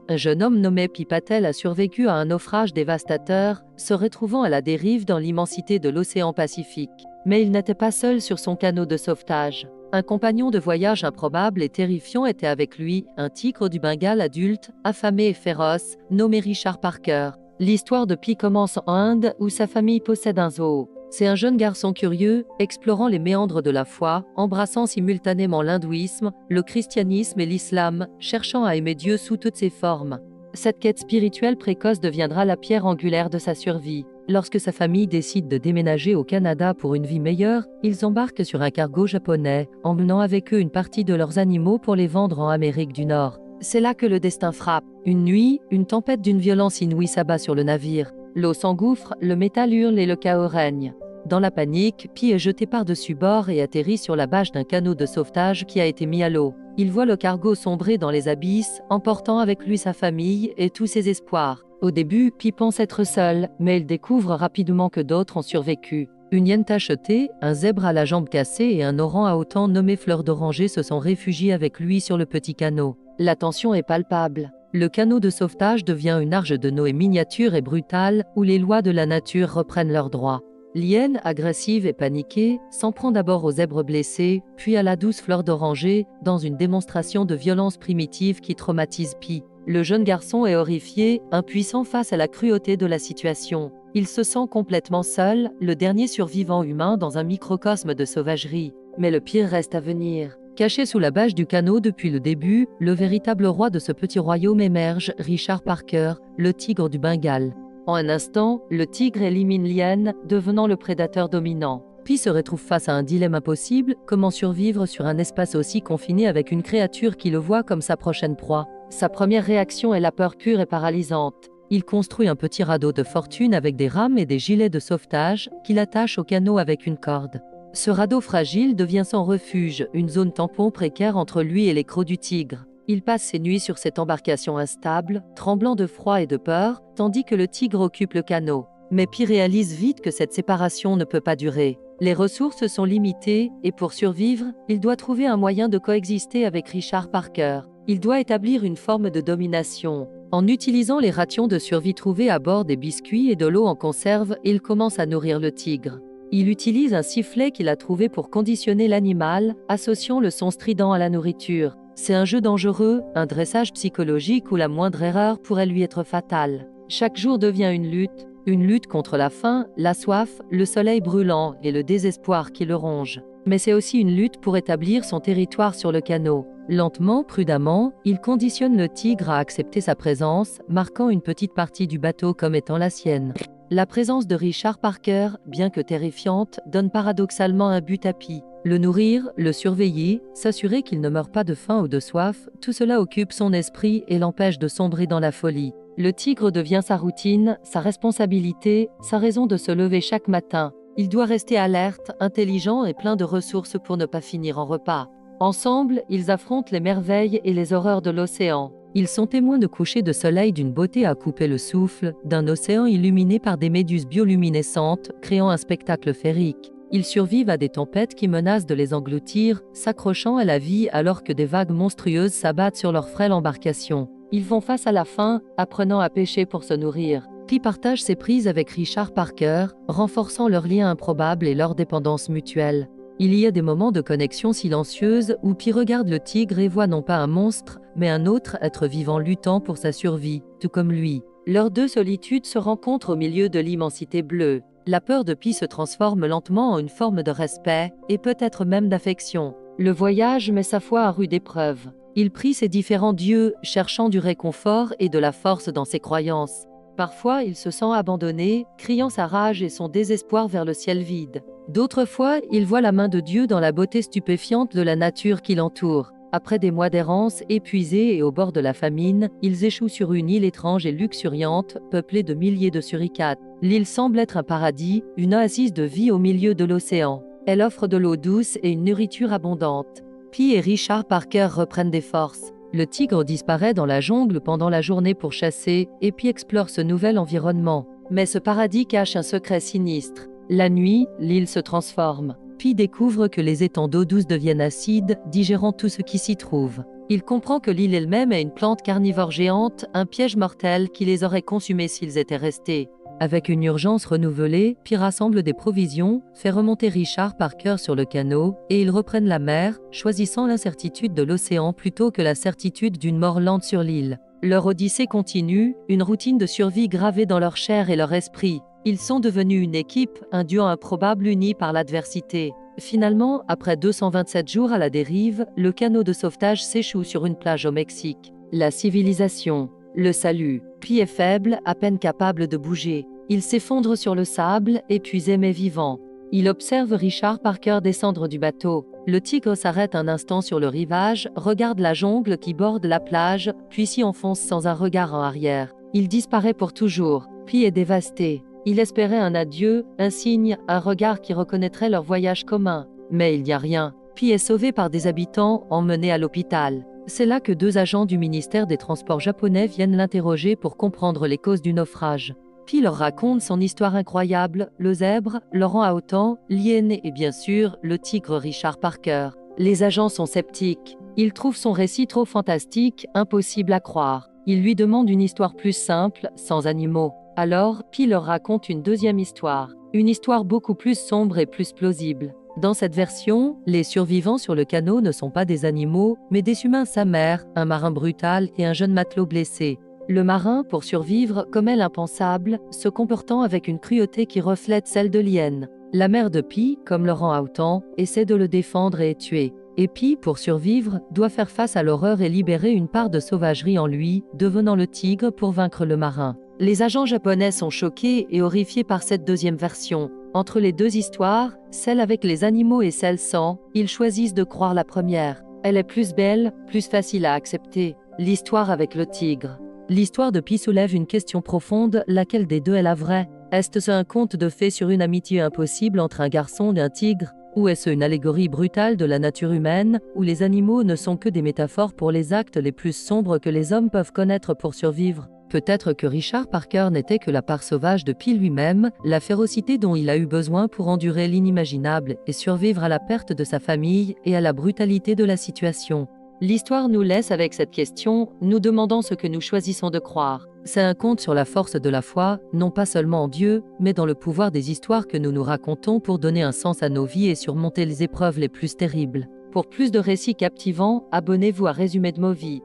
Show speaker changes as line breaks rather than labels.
Un jeune homme nommé Pi Patel a survécu à un naufrage dévastateur, se retrouvant à la dérive dans l'immensité de l'océan Pacifique. Mais il n'était pas seul sur son canot de sauvetage. Un compagnon de voyage improbable et terrifiant était avec lui, un tigre du Bengale adulte, affamé et féroce, nommé Richard Parker. L'histoire de Pi commence en Inde, où sa famille possède un zoo. C'est un jeune garçon curieux, explorant les méandres de la foi, embrassant simultanément l'hindouisme, le christianisme et l'islam, cherchant à aimer Dieu sous toutes ses formes. Cette quête spirituelle précoce deviendra la pierre angulaire de sa survie. Lorsque sa famille décide de déménager au Canada pour une vie meilleure, ils embarquent sur un cargo japonais, emmenant avec eux une partie de leurs animaux pour les vendre en Amérique du Nord. C'est là que le destin frappe. Une nuit, une tempête d'une violence inouïe s'abat sur le navire. L'eau s'engouffre, le métal hurle et le chaos règne. Dans la panique, Pi est jeté par-dessus bord et atterrit sur la bâche d'un canot de sauvetage qui a été mis à l'eau. Il voit le cargo sombrer dans les abysses, emportant avec lui sa famille et tous ses espoirs. Au début, Pi pense être seul, mais il découvre rapidement que d'autres ont survécu. Une hyène tachetée, un zèbre à la jambe cassée et un orang à autant nommé Fleur d'Oranger se sont réfugiés avec lui sur le petit canot. La tension est palpable. Le canot de sauvetage devient une arche de Noé miniature et brutale, où les lois de la nature reprennent leurs droits. L'hyène, agressive et paniquée, s'en prend d'abord aux zèbres blessés, puis à la douce Fleur d'Oranger, dans une démonstration de violence primitive qui traumatise Pi. Le jeune garçon est horrifié, impuissant face à la cruauté de la situation. Il se sent complètement seul, le dernier survivant humain dans un microcosme de sauvagerie. Mais le pire reste à venir. Caché sous la bâche du canot depuis le début, le véritable roi de ce petit royaume émerge, Richard Parker, le tigre du Bengale. En un instant, le tigre élimine l'hyène, devenant le prédateur dominant. Pi se retrouve face à un dilemme impossible, comment survivre sur un espace aussi confiné avec une créature qui le voit comme sa prochaine proie. Sa première réaction est la peur pure et paralysante. Il construit un petit radeau de fortune avec des rames et des gilets de sauvetage qu'il attache au canot avec une corde. Ce radeau fragile devient son refuge, une zone tampon précaire entre lui et les crocs du tigre. Il passe ses nuits sur cette embarcation instable, tremblant de froid et de peur, tandis que le tigre occupe le canot. Mais Pi réalise vite que cette séparation ne peut pas durer. Les ressources sont limitées, et pour survivre, il doit trouver un moyen de coexister avec Richard Parker. Il doit établir une forme de domination. En utilisant les rations de survie trouvés à bord des biscuits et de l'eau en conserve, il commence à nourrir le tigre. Il utilise un sifflet qu'il a trouvé pour conditionner l'animal, associant le son strident à la nourriture. C'est un jeu dangereux, un dressage psychologique où la moindre erreur pourrait lui être fatale. Chaque jour devient une lutte contre la faim, la soif, le soleil brûlant et le désespoir qui le ronge. Mais c'est aussi une lutte pour établir son territoire sur le canot. Lentement, prudemment, il conditionne le tigre à accepter sa présence, marquant une petite partie du bateau comme étant la sienne. La présence de Richard Parker, bien que terrifiante, donne paradoxalement un but à Pi. Le nourrir, le surveiller, s'assurer qu'il ne meurt pas de faim ou de soif, tout cela occupe son esprit et l'empêche de sombrer dans la folie. Le tigre devient sa routine, sa responsabilité, sa raison de se lever chaque matin. Il doit rester alerte, intelligent et plein de ressources pour ne pas finir en repas. Ensemble, ils affrontent les merveilles et les horreurs de l'océan. Ils sont témoins de couchers de soleil d'une beauté à couper le souffle, d'un océan illuminé par des méduses bioluminescentes, créant un spectacle féerique. Ils survivent à des tempêtes qui menacent de les engloutir, s'accrochant à la vie alors que des vagues monstrueuses s'abattent sur leur frêle embarcation. Ils font face à la faim, apprenant à pêcher pour se nourrir. Pi partage ses prises avec Richard Parker, renforçant leur lien improbable et leur dépendance mutuelle. Il y a des moments de connexion silencieuse où Pi regarde le tigre et voit non pas un monstre, mais un autre être vivant luttant pour sa survie, tout comme lui. Leurs deux solitudes se rencontrent au milieu de l'immensité bleue. La peur de Pi se transforme lentement en une forme de respect, et peut-être même d'affection. Le voyage met sa foi à rude épreuve. Il prie ses différents dieux, cherchant du réconfort et de la force dans ses croyances. Parfois, il se sent abandonné, criant sa rage et son désespoir vers le ciel vide. D'autres fois, il voit la main de Dieu dans la beauté stupéfiante de la nature qui l'entoure. Après des mois d'errance, épuisés et au bord de la famine, ils échouent sur une île étrange et luxuriante, peuplée de milliers de suricates. L'île semble être un paradis, une oasis de vie au milieu de l'océan. Elle offre de l'eau douce et une nourriture abondante. Pi et Richard Parker reprennent des forces. Le tigre disparaît dans la jungle pendant la journée pour chasser, et Pi explore ce nouvel environnement. Mais ce paradis cache un secret sinistre. La nuit, l'île se transforme. Pi découvre que les étangs d'eau douce deviennent acides, digérant tout ce qui s'y trouve. Il comprend que l'île elle-même est une plante carnivore géante, un piège mortel qui les aurait consumés s'ils étaient restés. Avec une urgence renouvelée, Pi rassemble des provisions, fait remonter Richard Parker sur le canot, et ils reprennent la mer, choisissant l'incertitude de l'océan plutôt que la certitude d'une mort lente sur l'île. Leur odyssée continue, une routine de survie gravée dans leur chair et leur esprit. Ils sont devenus une équipe, un duo improbable uni par l'adversité. Finalement, après 227 jours à la dérive, le canot de sauvetage s'échoue sur une plage au Mexique. La civilisation, le salut. Pi est faible, à peine capable de bouger. Il s'effondre sur le sable, épuisé mais vivant. Il observe Richard Parker descendre du bateau. Le tigre s'arrête un instant sur le rivage, regarde la jungle qui borde la plage, puis s'y enfonce sans un regard en arrière. Il disparaît pour toujours. Pi est dévasté. Il espérait un adieu, un signe, un regard qui reconnaîtrait leur voyage commun. Mais il n'y a rien. Pi est sauvé par des habitants, emmené à l'hôpital. C'est là que 2 agents du ministère des Transports japonais viennent l'interroger pour comprendre les causes du naufrage. Pi leur raconte son histoire incroyable, le zèbre, l'orang à autant, l'hyène et bien sûr, le tigre Richard Parker. Les agents sont sceptiques. Ils trouvent son récit trop fantastique, impossible à croire. Ils lui demandent une histoire plus simple, sans animaux. Alors, Pi leur raconte une deuxième histoire. Une histoire beaucoup plus sombre et plus plausible. Dans cette version, les survivants sur le canot ne sont pas des animaux, mais des humains sa mère, un marin brutal et un jeune matelot blessé. Le marin, pour survivre, commet l'impensable, se comportant avec une cruauté qui reflète celle de l'hyène. La mère de Pi, comme Laurent a autant, essaie de le défendre et est tuée. Et Pi, pour survivre, doit faire face à l'horreur et libérer une part de sauvagerie en lui, devenant le tigre pour vaincre le marin. Les agents japonais sont choqués et horrifiés par cette deuxième version. Entre les 2 histoires, celle avec les animaux et celle sans, ils choisissent de croire la première. Elle est plus belle, plus facile à accepter. L'histoire avec le tigre. L'histoire de Pi soulève une question profonde, laquelle des 2 est la vraie? Est-ce un conte de fées sur une amitié impossible entre un garçon et un tigre? Ou est-ce une allégorie brutale de la nature humaine, où les animaux ne sont que des métaphores pour les actes les plus sombres que les hommes peuvent connaître pour survivre? Peut-être que Richard Parker n'était que la part sauvage de Pi lui-même, la férocité dont il a eu besoin pour endurer l'inimaginable et survivre à la perte de sa famille et à la brutalité de la situation. L'histoire nous laisse avec cette question, nous demandant ce que nous choisissons de croire. C'est un conte sur la force de la foi, non pas seulement en Dieu, mais dans le pouvoir des histoires que nous nous racontons pour donner un sens à nos vies et surmonter les épreuves les plus terribles. Pour plus de récits captivants, abonnez-vous à Résumé de Movie.